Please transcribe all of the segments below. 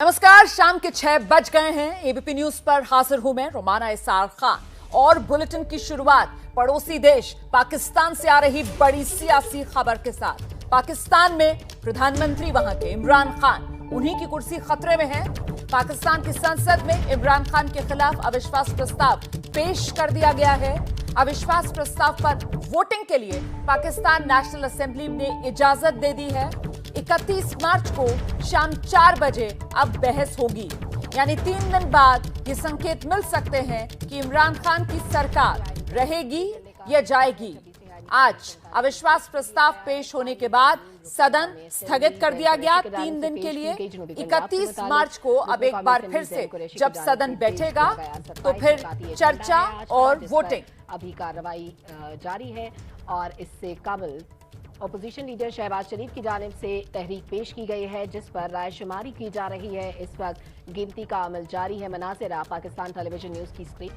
नमस्कार, शाम के 6 बज गए हैं। एबीपी न्यूज पर हाजिर हूं मैं रोमाना इसार खान और बुलेटिन की शुरुआत पड़ोसी देश पाकिस्तान से आ रही बड़ी सियासी खबर के साथ। पाकिस्तान में प्रधानमंत्री वहां के इमरान खान, उन्हीं की कुर्सी खतरे में है। पाकिस्तान की संसद में इमरान खान के खिलाफ अविश्वास प्रस्ताव पेश कर दिया गया है। अविश्वास प्रस्ताव पर वोटिंग के लिए पाकिस्तान नेशनल असेंबली ने इजाजत दे दी है। 31 मार्च को शाम 4 बजे अब बहस होगी, यानी 3 दिन बाद ये संकेत मिल सकते हैं कि इमरान खान की सरकार रहेगी या जाएगी। आज अविश्वास प्रस्ताव पेश होने के बाद सदन स्थगित कर दिया गया 3 दिन के लिए। 31 मार्च को अब एक बार फिर से जब सदन बैठेगा तो फिर चर्चा और वोटिंग। अभी कार्रवाई जारी है और इससे काबिल ओपोजिशन लीडर शहबाज शरीफ की जानिब से तहरीक पेश की गई है, जिस पर रायशुमारी की जा रही है। इस वक्त गिनती का अमल जारी है। मनासिर पाकिस्तान टेलीविजन न्यूज की स्क्रीन।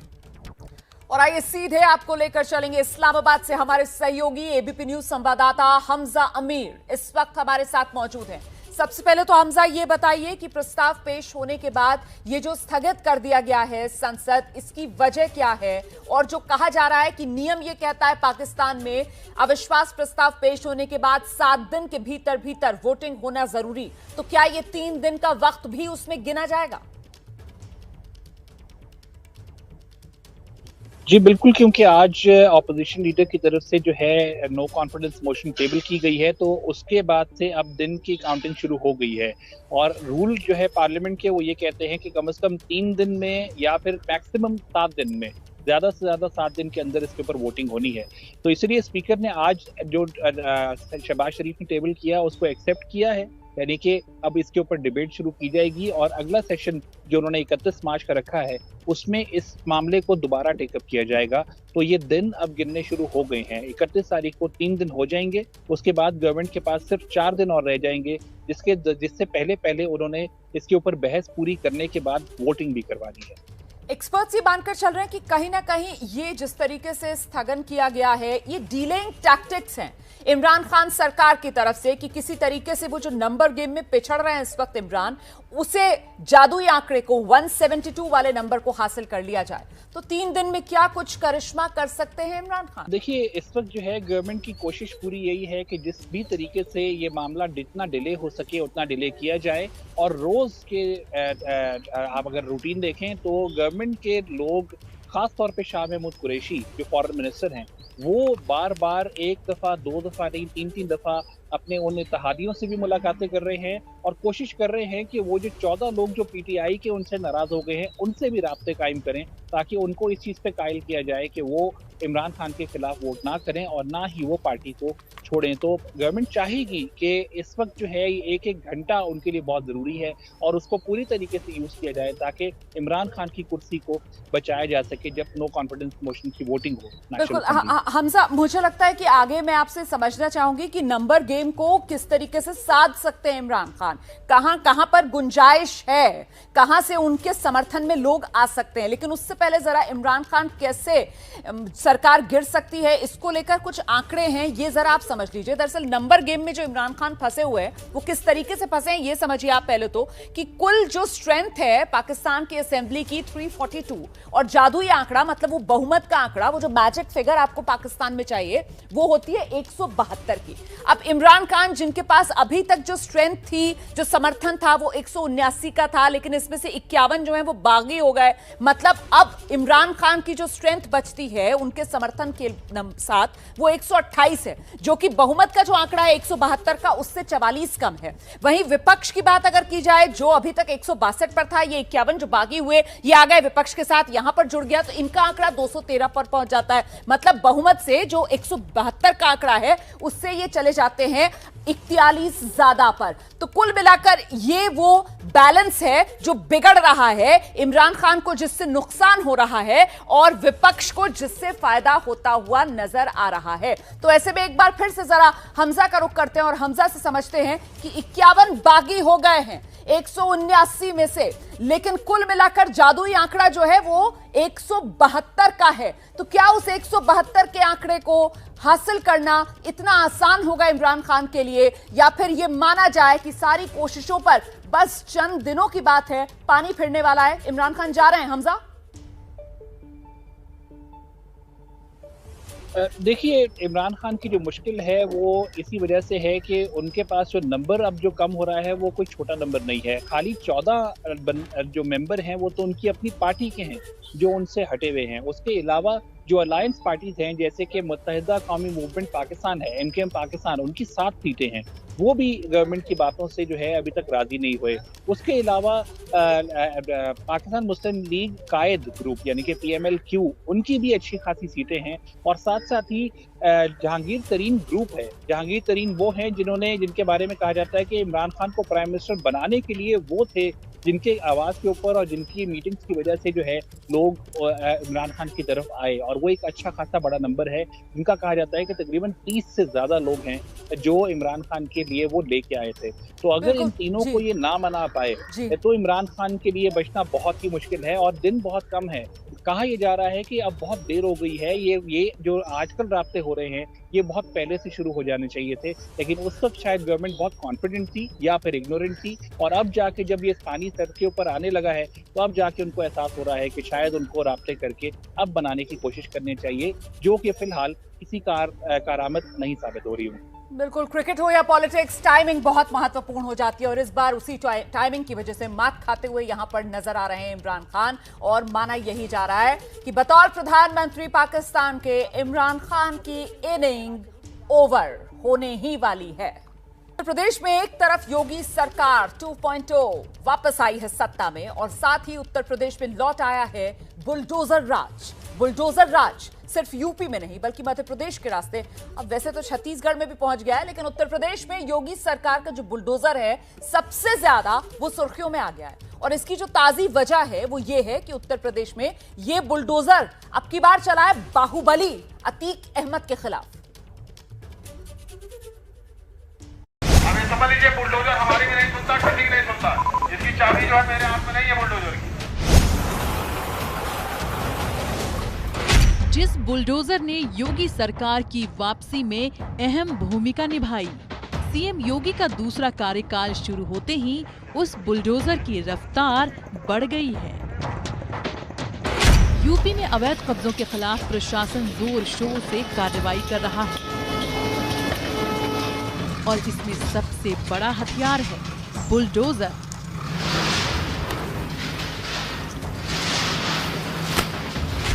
और आइए सीधे आपको लेकर चलेंगे इस्लामाबाद से। हमारे सहयोगी एबीपी न्यूज संवाददाता हमजा अमीर इस वक्त हमारे साथ मौजूद हैं। सबसे पहले तो हमजा ये बताइए कि प्रस्ताव पेश होने के बाद ये जो स्थगित कर दिया गया है संसद, इसकी वजह क्या है? और जो कहा जा रहा है कि नियम ये कहता है पाकिस्तान में अविश्वास प्रस्ताव पेश होने के बाद 7 दिन के भीतर वोटिंग होना जरूरी, तो क्या ये 3 दिन का वक्त भी उसमें गिना जाएगा? जी बिल्कुल, क्योंकि आज ऑपोजिशन लीडर की तरफ से जो है नो कॉन्फिडेंस मोशन टेबल की गई है, तो उसके बाद से अब दिन की काउंटिंग शुरू हो गई है। और रूल जो है पार्लियामेंट के वो ये कहते हैं कि कम से कम 3 दिन में या फिर मैक्सिमम 7 दिन में, ज़्यादा से ज़्यादा 7 दिन के अंदर इसके ऊपर वोटिंग होनी है। तो इसलिए स्पीकर ने आज जो शहबाज शरीफ ने टेबल किया उसको एक्सेप्ट किया है, यानी कि अब इसके ऊपर डिबेट शुरू की जाएगी। और अगला सेशन जो उन्होंने 31 मार्च का रखा है उसमें इस मामले को दोबारा टेकअप किया जाएगा। तो ये दिन अब गिनने शुरू हो गए हैं। 31 तारीख को 3 दिन हो जाएंगे, उसके बाद गवर्नमेंट के पास सिर्फ 4 दिन और रह जाएंगे, जिससे पहले उन्होंने इसके ऊपर बहस पूरी करने के बाद वोटिंग भी करवानी है। एक्सपर्ट्स ये मानकर चल रहे हैं कि कहीं ना कहीं ये जिस तरीके से स्थगन किया गया है ये डीलेइंग टैक्टिक्स हैं इमरान खान सरकार की तरफ से, कि किसी तरीके से वो जो नंबर गेम में पिछड़ रहे हैं इस वक्त इमरान, उसे जादुई आंकड़े को 172 वाले नंबर को हासिल कर लिया जाए। तो 3 दिन में क्या कुछ करिश्मा कर सकते हैं इमरान खान? देखिए, इस वक्त जो है गवर्नमेंट की कोशिश पूरी यही है कि जिस भी तरीके से ये मामला जितना डिले हो सके उतना डिले किया जाए। और रोज के आप अगर रूटीन देखें तो गवर्नमेंट के लोग, खास तौर पे शाह महमूद कुरैशी जो फॉरेन मिनिस्टर हैं, वो बार बार 1 दफा 2 दफा नहीं 3 दफा अपने उन इत्तेहादियों से भी मुलाकातें कर रहे हैं और कोशिश कर रहे हैं कि वो जो 14 लोग जो पीटीआई के उनसे नाराज हो गए हैं उनसे भी राब्ते कायम करें, ताकि उनको इस चीज़ पे कायल किया जाए कि वो इमरान खान के खिलाफ वोट ना करें और ना ही वो पार्टी को छोड़ें। तो गवर्नमेंट चाहेगी कि इस वक्त जो है 1-1 घंटा उनके लिए बहुत ज़रूरी है और उसको पूरी तरीके से यूज़ किया जाए ताकि इमरान खान की कुर्सी को बचाया जा सके जब नो कॉन्फिडेंस मोशन की वोटिंग हो। बिल्कुल हमजा, मुझे लगता है कि आगे मैं आपसे समझना चाहूंगी कि नंबर गेम को किस तरीके से साध सकते हैं इमरान खान, कहां पर गुंजाइश है, कहां से उनके समर्थन में लोग आ सकते हैं। लेकिन उससे पहले जरा इमरान खान कैसे सरकार गिर सकती है इसको लेकर कुछ आंकड़े हैं, ये जरा आप समझ लीजिए। दरअसल नंबर गेम में जो इमरान खान फंसे हुए हैं वो किस तरीके से फंसे हैं ये समझिए आप पहले तो, कि कुल जो स्ट्रेंथ है पाकिस्तान की असेंबली की 342, और जादुई आंकड़ा मतलब वो बहुमत का आंकड़ा, वो जो मैजिक फिगर आपको पाकिस्तान में चाहिए वो होती है 172 की। अब इमरान खान जिनके पास अभी तक जो स्ट्रेंथ थी, जो समर्थन था वो 179 का था, लेकिन इसमें से 51 जो है वो बागी हो गए। मतलब अब इमरान खान की जो स्ट्रेंथ बचती है उनके समर्थन के साथ वो 128 है, जो कि बहुमत का जो आंकड़ा है 172 का उससे 44 कम है। वहीं विपक्ष की बात अगर की जाए जो अभी तक 162 पर था, ये 51 जो बागी हुए ये आ गए विपक्ष के साथ, यहां पर जुड़ गया तो इनका आंकड़ा 213 पर पहुंच जाता है। मतलब बहुमत से जो 172 का आंकड़ा है उससे ये चले जाते हैं 41 ज्यादा पर। तो कुल मिलाकर ये वो बैलेंस है जो बिगड़ रहा है, इमरान खान को जिससे नुकसान हो रहा है और विपक्ष को जिससे फायदा होता हुआ नजर आ रहा है। तो ऐसे में एक बार फिर से जरा हमजा का रुख करते हैं और हमजा से समझते हैं कि 51 बागी हो गए हैं 179 में से, लेकिन कुल मिलाकर जादुई आंकड़ा जो है वो 172 का है। तो क्या उस 172 के आंकड़े को हासिल करना इतना आसान होगा इमरान खान के लिए, या फिर यह माना जाए कि सारी कोशिशों पर बस चंद दिनों की बात है, पानी फिरने वाला है। इमरान खान जा रहे हैं। हमजा, देखिए, इमरान खान की जो मुश्किल है वो इसी वजह से है कि उनके पास जो नंबर अब जो कम हो रहा है वो कोई छोटा नंबर नहीं है। खाली 14 जो मेंबर हैं वो तो उनकी अपनी पार्टी के हैं जो उनसे हटे हुए हैं। उसके अलावा जो अलायंस पार्टीज हैं जैसे कि मुत्तहिदा कौमी मूवमेंट पाकिस्तान है, एमकेएम पाकिस्तान, उनकी 7 सीटें हैं, वो भी गवर्नमेंट की बातों से जो है अभी तक राजी नहीं हुए। उसके अलावा पाकिस्तान मुस्लिम लीग कायद ग्रुप यानी कि PMLQ, उनकी भी अच्छी खासी सीटें हैं। और साथ साथ ही जहांगीर तरीन ग्रुप है। जहांगीर तरीन वो हैं जिनके बारे में कहा जाता है कि इमरान खान को प्राइम मिनिस्टर बनाने के लिए वो थे जिनके आवाज के ऊपर और जिनकी मीटिंग्स की वजह से जो है लोग इमरान खान की तरफ आए। और वो एक अच्छा खासा बड़ा नंबर है जिनका कहा जाता है कि तकरीबन 30 से ज्यादा लोग हैं जो इमरान खान के लिए वो लेके आए थे। तो अगर इन तीनों को ये ना मना पाए तो इमरान खान के लिए बचना बहुत ही मुश्किल है। और दिन बहुत कम है। कहा यह जा रहा है कि अब बहुत देर हो गई है, ये जो आजकल राब्ते हो रहे हैं ये बहुत पहले से शुरू हो जाने चाहिए थे, लेकिन उस वक्त शायद गवर्नमेंट बहुत कॉन्फिडेंट थी या फिर इग्नोरेंट थी। और अब जाके जब ये स्थानीय स्तर के ऊपर आने लगा है तो अब जाके उनको एहसास हो रहा है कि शायद उनको राब्ते करके अब बनाने की कोशिश करनी चाहिए, जो कि फिलहाल किसी कारआमद नहीं साबित हो रही हूँ। बिल्कुल, क्रिकेट हो या पॉलिटिक्स, टाइमिंग बहुत महत्वपूर्ण हो जाती है और इस बार उसी टाइमिंग की वजह से मात खाते हुए यहां पर नजर आ रहे हैं इमरान खान। और माना यही जा रहा है कि बतौर प्रधानमंत्री पाकिस्तान के इमरान खान की इनिंग ओवर होने ही वाली है। उत्तर प्रदेश में एक तरफ योगी सरकार 2.0 वापस आई है सत्ता में और साथ ही उत्तर प्रदेश में लौट आया है बुलडोजर राज। बुलडोजर राज सिर्फ यूपी में नहीं बल्कि मध्य प्रदेश के रास्ते, अब वैसे तो छत्तीसगढ़ में भी पहुंच गया है, लेकिन उत्तर प्रदेश में योगी सरकार का जो बुलडोजर है सबसे ज्यादा वो सुर्खियों में आ गया है। और इसकी जो ताजी वजह है वो ये है कि उत्तर प्रदेश में ये बुलडोजर अब की बार चला है बाहुबली अतीक अहमद के खिलाफ। हमें समझ लीजिए, बुलडोजर हमारी भी नहीं सुनता, किसी की नहीं सुनता। इसकी चाबी जो है मेरे हाथ में नहीं है बुलडोजर की। जिस बुलडोजर ने योगी सरकार की वापसी में अहम भूमिका निभाई, सीएम योगी का दूसरा कार्यकाल शुरू होते ही उस बुलडोजर की रफ्तार बढ़ गई है। यूपी में अवैध कब्जों के खिलाफ प्रशासन जोर शोर से कार्रवाई कर रहा है और इसमें सबसे बड़ा हथियार है बुलडोजर।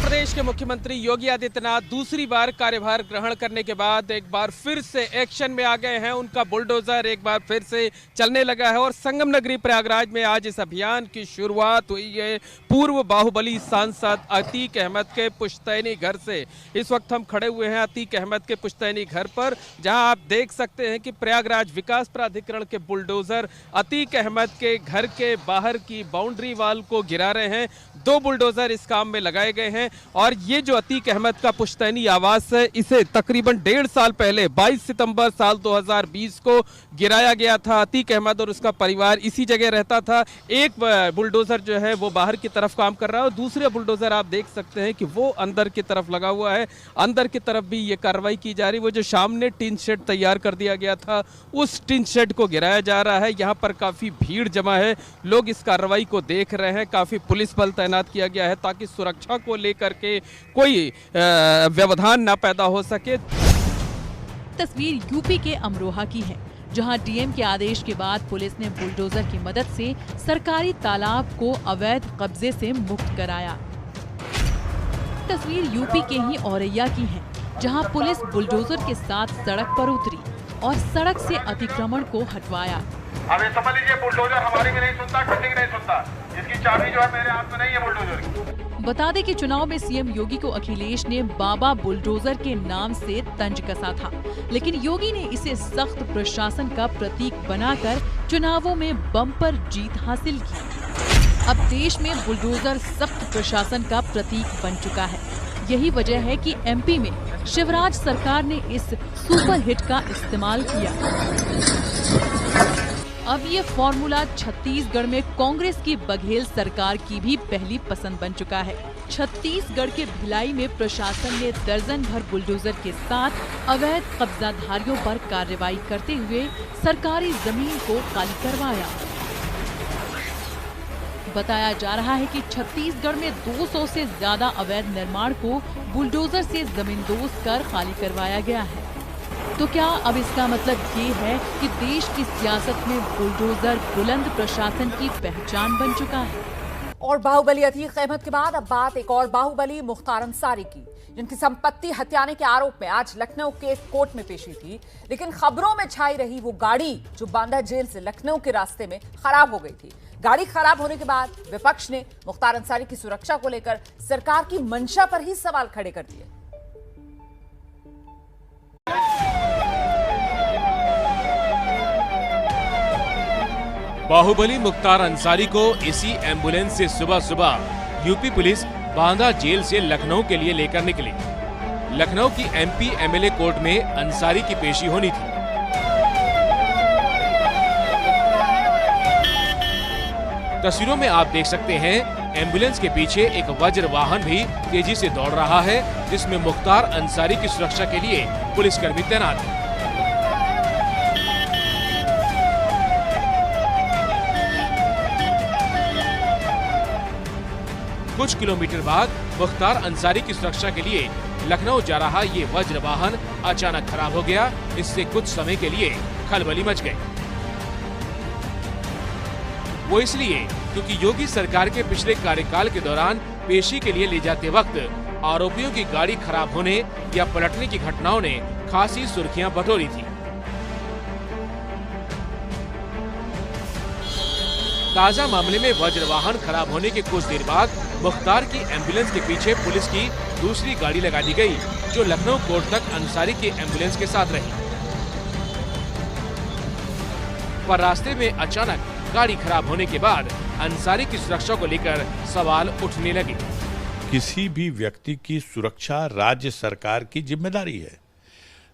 प्रदेश के मुख्यमंत्री योगी आदित्यनाथ दूसरी बार कार्यभार ग्रहण करने के बाद एक बार फिर से एक्शन में आ गए हैं। उनका बुलडोजर एक बार फिर से चलने लगा है और संगम नगरी प्रयागराज में आज इस अभियान की शुरुआत हुई है पूर्व बाहुबली सांसद अतीक अहमद के पुश्तैनी घर से। इस वक्त हम खड़े हुए हैं अतीक अहमद के पुश्तैनी घर पर, जहां आप देख सकते हैं कि प्रयागराज विकास प्राधिकरण के बुलडोजर अतीक अहमद के घर के बाहर की बाउंड्री वाल को गिरा रहे हैं। 2 बुलडोजर इस काम में लगाए गए हैं और ये जो अतीक अहमद का पुश्तैनी आवास है इसे तकरीबन 1.5 साल पहले 22 सितंबर साल 2020 को गिराया गया था। अतीक अहमद और उसका परिवार इसी जगह रहता था। एक बुलडोजर जो है वो बाहर की तरफ काम कर रहा है और दूसरे बुलडोजर आप देख सकते हैं कि वो अंदर की तरफ लगा हुआ है। अंदर की तरफ भी ये कार्रवाई की जा रही है। वो जो सामने टिन शेड तैयार कर दिया गया था उस टिन शेड को गिराया जा रहा है। यहाँ पर काफी भीड़ जमा है, लोग इस कार्रवाई को देख रहे हैं। काफी पुलिस बल तैनात किया गया है ताकि सुरक्षा को लेकर के कोई व्यवधान ना पैदा हो सके। तस्वीर यूपी के अमरोहा की है, जहां डीएम के आदेश के बाद पुलिस ने बुलडोजर की मदद से सरकारी तालाब को अवैध कब्जे से मुक्त कराया। तस्वीर यूपी के ही औरैया की है, जहां पुलिस बुलडोजर के साथ सड़क पर उतरी और सड़क से अतिक्रमण को हटवाया। अब ये समझ लीजिए, बुलडोजर हमारी भी नहीं सुनता, किसी की नहीं सुनता। इसकी चाबी जो है मेरे हाथ में नहीं है बुलडोजर की। बता दें कि चुनाव में सीएम योगी को अखिलेश ने बाबा बुलडोजर के नाम से तंज कसा था, लेकिन योगी ने इसे सख्त प्रशासन का प्रतीक बनाकर चुनावों में बम्पर जीत हासिल की। अब देश में बुलडोजर सख्त प्रशासन का प्रतीक बन चुका है। यही वजह है कि एमपी में शिवराज सरकार ने इस सुपरहिट का इस्तेमाल किया। अब ये फॉर्मूला छत्तीसगढ़ में कांग्रेस की बघेल सरकार की भी पहली पसंद बन चुका है। छत्तीसगढ़ के भिलाई में प्रशासन ने दर्जन भर बुलडोजर के साथ अवैध कब्जाधारियों पर कार्रवाई करते हुए सरकारी जमीन को खाली करवाया। बताया जा रहा है कि छत्तीसगढ़ में 200 से ज्यादा अवैध निर्माण को बुलडोजर से जमींदोज कर खाली करवाया गया है। तो क्या अब इसका मतलब ये है कि देश की सियासत में बुलडोजर बुलंद प्रशासन की पहचान बन चुका है? और बाहुबली अतीक अहमद के बाद अब बात एक और बाहुबली मुख्तार अंसारी की, जिनकी संपत्ति हत्याने के आरोप में आज लखनऊ के कोर्ट में पेशी थी। लेकिन खबरों में छाई रही वो गाड़ी जो बांदा जेल से लखनऊ के रास्ते में खराब हो गई थी। गाड़ी खराब होने के बाद विपक्ष ने मुख्तार अंसारी की सुरक्षा को लेकर सरकार की मंशा पर ही सवाल खड़े कर दिए। बाहुबली मुख्तार अंसारी को इसी एम्बुलेंस से सुबह सुबह यूपी पुलिस बांदा जेल से लखनऊ के लिए लेकर निकली। लखनऊ की एमपी एमएलए कोर्ट में अंसारी की पेशी होनी थी। तस्वीरों में आप देख सकते हैं एम्बुलेंस के पीछे एक वज्र वाहन भी तेजी से दौड़ रहा है, जिसमें मुख्तार अंसारी की सुरक्षा के लिए पुलिसकर्मी तैनात हैं। कुछ किलोमीटर बाद मुख्तार अंसारी की सुरक्षा के लिए लखनऊ जा रहा ये वज्र वाहन अचानक खराब हो गया। इससे कुछ समय के लिए खलबली मच गई। वो इसलिए क्योंकि योगी सरकार के पिछले कार्यकाल के दौरान पेशी के लिए ले जाते वक्त आरोपियों की गाड़ी खराब होने या पलटने की घटनाओं ने खासी सुर्खियां बटोरी थी। ताजा मामले में वज्र वाहन खराब होने के कुछ देर बाद मुख्तार की एम्बुलेंस के पीछे पुलिस की दूसरी गाड़ी लगा दी गई, जो लखनऊ कोर्ट तक अंसारी के एम्बुलेंस के साथ रही। पर रास्ते में अचानक गाड़ी खराब होने के बाद अंसारी की सुरक्षा को लेकर सवाल उठने लगे। किसी भी व्यक्ति की सुरक्षा राज्य सरकार की जिम्मेदारी है,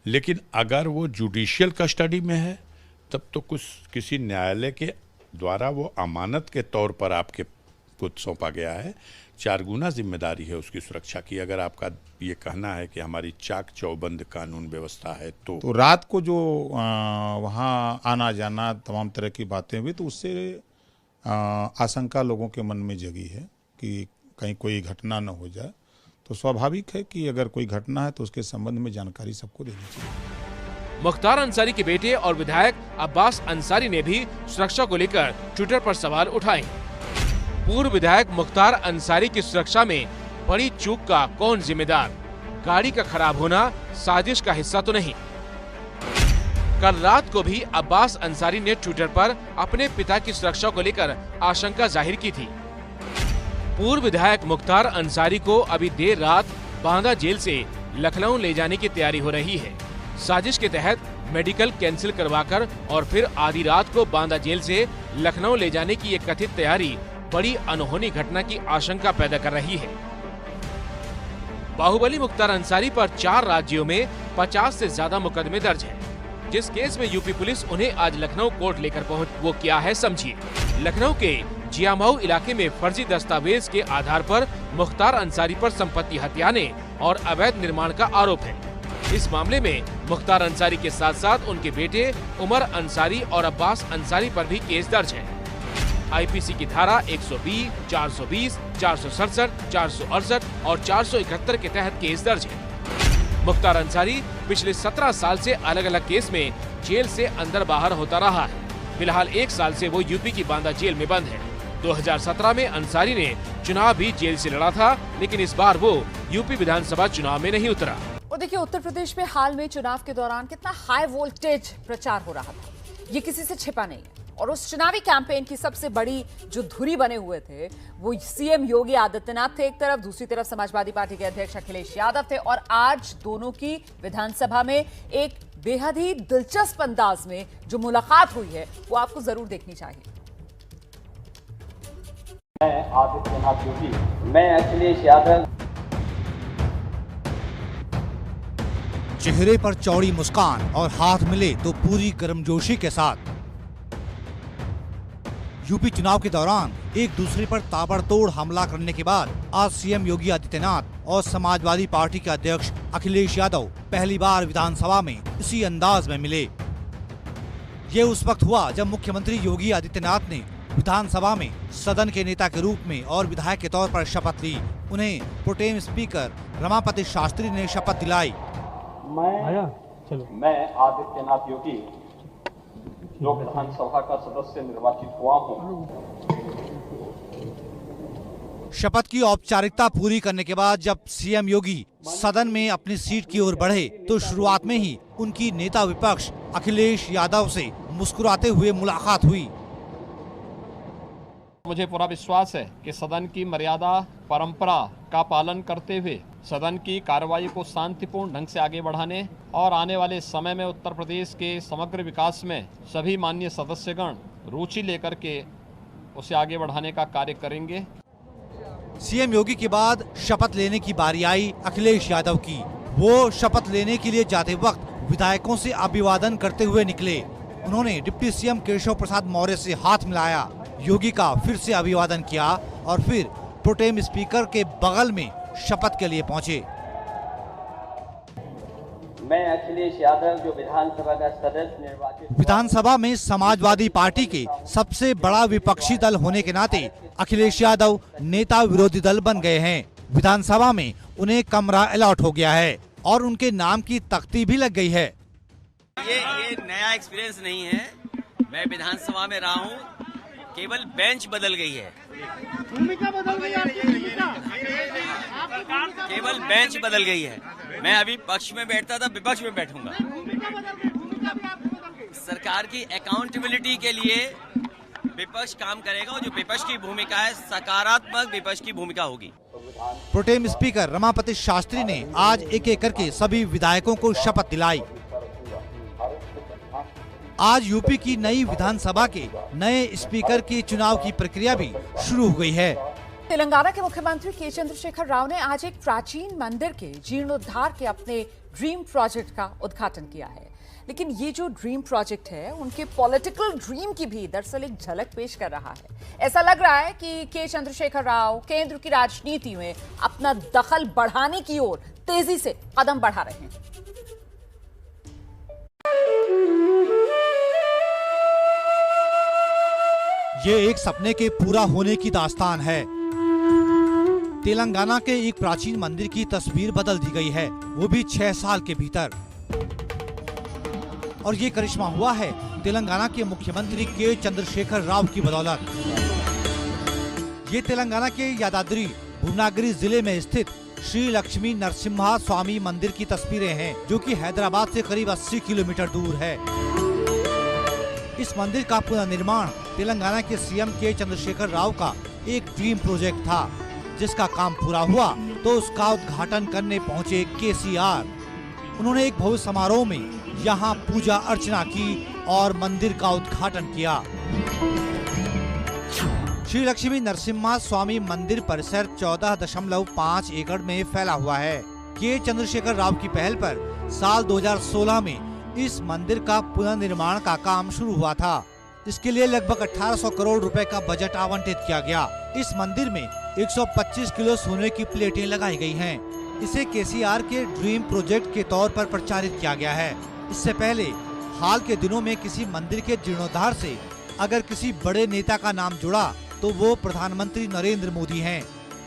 लेकिन अगर वो जुडिशियल कस्टडी में है तब तो किसी न्यायालय के द्वारा वो अमानत के तौर पर आपके कुछ सौंपा गया है। 4 गुना जिम्मेदारी है उसकी सुरक्षा की। अगर आपका ये कहना है कि हमारी चाक चौबंद कानून व्यवस्था है तो रात को जो वहाँ आना जाना तमाम तरह की बातें हुई तो उससे आशंका लोगों के मन में जगी है कि कहीं कोई घटना न हो जाए। तो स्वाभाविक है कि अगर कोई घटना है तो उसके संबंध में जानकारी सबको देनी चाहिए। मुख्तार अंसारी के बेटे और विधायक अब्बास अंसारी ने भी सुरक्षा को लेकर ट्विटर पर सवाल उठाए। पूर्व विधायक मुख्तार अंसारी की सुरक्षा में बड़ी चूक का कौन जिम्मेदार? गाड़ी का खराब होना साजिश का हिस्सा तो नहीं? कल रात को भी अब्बास अंसारी ने ट्विटर पर अपने पिता की सुरक्षा को लेकर आशंका जाहिर की थी। पूर्व विधायक मुख्तार अंसारी को अभी देर रात बांदा जेल से लखनऊ ले जाने की तैयारी हो रही है। साजिश के तहत मेडिकल कैंसिल करवाकर और फिर आधी रात को बांदा जेल से लखनऊ ले जाने की ये कथित तैयारी बड़ी अनहोनी घटना की आशंका पैदा कर रही है। बाहुबली मुख्तार अंसारी पर 4 राज्यों में 50 से ज्यादा मुकदमे दर्ज हैं। जिस केस में यूपी पुलिस उन्हें आज लखनऊ कोर्ट लेकर पहुंच, वो क्या है समझिए। लखनऊ के जियामाऊ इलाके में फर्जी दस्तावेज के आधार पर मुख्तार अंसारी पर संपत्ति हथियाने और अवैध निर्माण का आरोप है। इस मामले में मुख्तार अंसारी के साथ साथ उनके बेटे उमर अंसारी और अब्बास अंसारी पर भी केस दर्ज है। आईपीसी की धारा 120, 420, 467, 468 और 471 के तहत केस दर्ज है। मुख्तार अंसारी पिछले 17 साल से अलग अलग केस में जेल से अंदर बाहर होता रहा है। फिलहाल 1 साल से वो यूपी की बांदा जेल में बंद है। 2017 में अंसारी ने चुनाव भी जेल से लड़ा था, लेकिन इस बार वो यूपी विधानसभा चुनाव में नहीं उतरा। और देखिए, उत्तर प्रदेश में हाल में चुनाव के दौरान कितना हाई वोल्टेज प्रचार हो रहा था, ये किसी से छिपा नहीं है। और उस चुनावी कैंपेन की सबसे बड़ी जो धुरी बने हुए थे वो सीएम योगी आदित्यनाथ थे एक तरफ, दूसरी तरफ समाजवादी पार्टी के अध्यक्ष अखिलेश यादव थे। और आज दोनों की विधानसभा में एक बेहद ही दिलचस्प अंदाज में जो मुलाकात हुई है वो आपको जरूर देखनी चाहिए। मैं आदित्यनाथ योगी, मैं अखिलेश यादव। चेहरे पर चौड़ी मुस्कान और हाथ मिले तो पूरी गर्मजोशी के साथ यूपी चुनाव के दौरान एक दूसरे पर ताबड़तोड़ हमला करने के बाद आज सीएम योगी आदित्यनाथ और समाजवादी पार्टी के अध्यक्ष अखिलेश यादव पहली बार विधानसभा में इसी अंदाज में मिले। ये उस वक्त हुआ जब मुख्यमंत्री योगी आदित्यनाथ ने विधानसभा में सदन के नेता के रूप में और विधायक के तौर पर शपथ ली। उन्हें प्रोटेम स्पीकर रमापति शास्त्री ने शपथ दिलाई। मैं आदित्यनाथ योगी लोक विधानसभा का सदस्य निर्वाचित हुआ हूँ। शपथ की औपचारिकता पूरी करने के बाद जब सीएम योगी सदन में अपनी सीट की ओर बढ़े तो शुरुआत में ही उनकी नेता विपक्ष अखिलेश यादव से मुस्कुराते हुए मुलाकात हुई। मुझे पूरा विश्वास है कि सदन की मर्यादा परंपरा का पालन करते हुए सदन की कार्रवाई को शांतिपूर्ण ढंग से आगे बढ़ाने और आने वाले समय में उत्तर प्रदेश के समग्र विकास में सभी माननीय सदस्यगण रुचि लेकर के उसे आगे बढ़ाने का कार्य करेंगे। सीएम योगी के बाद शपथ लेने की बारी आई अखिलेश यादव की। वो शपथ लेने के लिए जाते वक्त विधायकों से अभिवादन करते हुए निकले। उन्होंने डिप्टी सीएम केशव प्रसाद मौर्य से हाथ मिलाया, योगी का फिर से अभिवादन किया और फिर प्रोटेम स्पीकर के बगल में शपथ के लिए पहुंचे। मैं अखिलेश यादव जो विधानसभा का सदस्य निर्वाचित। विधानसभा में समाजवादी पार्टी के सबसे बड़ा विपक्षी दल होने के नाते अखिलेश यादव नेता विरोधी दल बन गए हैं। विधानसभा में उन्हें कमरा अलॉट हो गया है और उनके नाम की तख्ती भी लग गई है। ये नया एक्सपीरियंस नहीं है। मैं विधानसभा में रहा हूँ, केवल बेंच बदल गई है। भूमिका बदल गई केवल बेंच बदल गई है। मैं अभी पक्ष में बैठता था, विपक्ष में बैठूंगा। सरकार की अकाउंटेबिलिटी के लिए विपक्ष काम करेगा और जो विपक्ष की भूमिका है सकारात्मक विपक्ष की भूमिका होगी। प्रोटेम स्पीकर रमापति शास्त्री ने आज एक एक करके सभी विधायकों को शपथ दिलाई। आज यूपी की नई विधानसभा के नए स्पीकर के चुनाव की प्रक्रिया भी शुरू हो गई है। तेलंगाना के मुख्यमंत्री के चंद्रशेखर राव ने आज एक प्राचीन मंदिर के जीर्णोद्धार के अपने ड्रीम प्रोजेक्ट का उद्घाटन किया है। लेकिन ये जो ड्रीम प्रोजेक्ट है उनके पॉलिटिकल ड्रीम की भी दरअसल एक झलक पेश कर रहा है। ऐसा लग रहा है कि के चंद्रशेखर राव केंद्र की राजनीति में अपना दखल बढ़ाने की ओर तेजी से कदम बढ़ा रहे हैं। ये एक सपने के पूरा होने की दास्तान है। तेलंगाना के एक प्राचीन मंदिर की तस्वीर बदल दी गई है, वो भी 6 साल के भीतर। और ये करिश्मा हुआ है तेलंगाना के मुख्यमंत्री के चंद्रशेखर राव की बदौलत। ये तेलंगाना के यादाद्री भुवनागिरी जिले में स्थित श्री लक्ष्मी नरसिम्हा स्वामी मंदिर की तस्वीरें हैं, जो कि हैदराबाद से करीब 80 किलोमीटर दूर है। इस मंदिर का पुनर्निर्माण तेलंगाना के सीएम के चंद्रशेखर राव का एक ड्रीम प्रोजेक्ट था, जिसका काम पूरा हुआ तो उसका उद्घाटन करने पहुंचे केसीआर। उन्होंने एक भव्य समारोह में यहाँ पूजा अर्चना की और मंदिर का उद्घाटन किया। श्री लक्ष्मी नरसिम्हा स्वामी मंदिर परिसर 14.5 एकड़ में फैला हुआ है। के चंद्रशेखर राव की पहल पर साल 2016 में इस मंदिर का पुनर्निर्माण का काम शुरू हुआ था। इसके लिए लगभग 1800 करोड़ रुपए का बजट आवंटित किया गया। इस मंदिर में 125 किलो सोने की प्लेटें लगाई गई हैं। इसे केसीआर के ड्रीम प्रोजेक्ट के तौर पर प्रचारित किया गया है। इससे पहले हाल के दिनों में किसी मंदिर के जीर्णोद्धार से अगर किसी बड़े नेता का नाम जुड़ा तो वो प्रधानमंत्री नरेंद्र मोदी हैं।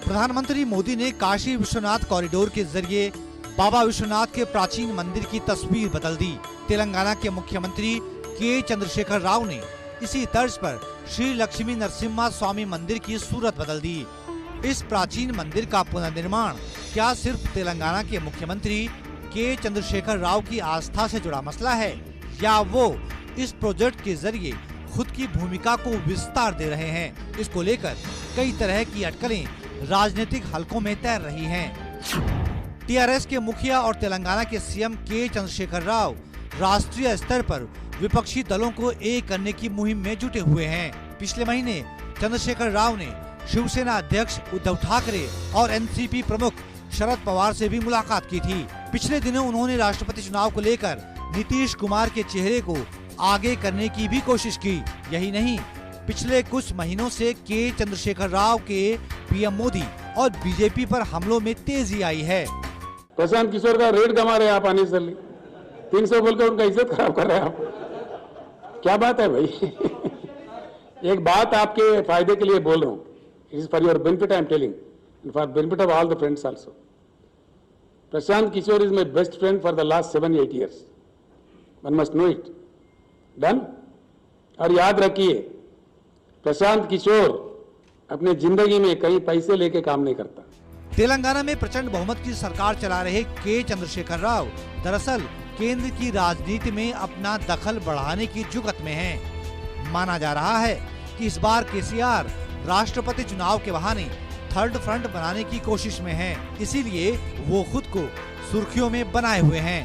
प्रधानमंत्री मोदी ने काशी विश्वनाथ कॉरिडोर के जरिए बाबा विश्वनाथ के प्राचीन मंदिर की तस्वीर बदल दी। तेलंगाना के मुख्यमंत्री के चंद्रशेखर राव ने इसी तर्ज पर श्री लक्ष्मी नरसिम्हा स्वामी मंदिर की सूरत बदल दी। इस प्राचीन मंदिर का पुनर्निर्माण क्या सिर्फ तेलंगाना के मुख्यमंत्री के चंद्रशेखर राव की आस्था से जुड़ा मसला है, या वो इस प्रोजेक्ट के जरिए खुद की भूमिका को विस्तार दे रहे हैं? इसको लेकर कई तरह की अटकलें राजनीतिक हलकों में तैर रही हैं। टीआरएस के मुखिया और तेलंगाना के सीएम के चंद्रशेखर राव राष्ट्रीय स्तर पर विपक्षी दलों को एक करने की मुहिम में जुटे हुए हैं। पिछले महीने चंद्रशेखर राव ने शिवसेना अध्यक्ष उद्धव ठाकरे और एनसीपी प्रमुख शरद पवार से भी मुलाकात की थी। पिछले दिनों उन्होंने राष्ट्रपति चुनाव को लेकर नीतीश कुमार के चेहरे को आगे करने की भी कोशिश की। यही नहीं, पिछले कुछ महीनों से के चंद्रशेखर राव के पीएम मोदी और बीजेपी पर हमलों में तेजी आई है। प्रशांत किशोर का रेट गंवा रहे आप आने से 300 बोल कर उनका इज्जत खराब कर रहे हैं आप। क्या बात है भाई? एक बात आपके फायदे के लिए बोल रहा हूं, it is for your benefit I am telling, and for benefit of all the friends also. Prashant Kishor is my best friend for the last 7-8 years. One must know it. Done. और याद रखिए, प्रशांत किशोर अपने जिंदगी में कहीं पैसे लेके काम नहीं करता. तेलंगाना में प्रचंड बहुमत की सरकार चला रहे के चंद्रशेखर राव दरअसल केंद्र की राजनीति में अपना दखल बढ़ाने की जुगत में हैं। माना जा रहा है कि इस बार केसीआर राष्ट्रपति चुनाव के बहाने थर्ड फ्रंट बनाने की कोशिश में हैं, इसीलिए वो खुद को सुर्खियों में बनाए हुए हैं।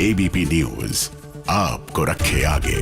एबीपी न्यूज आपको रखे आगे।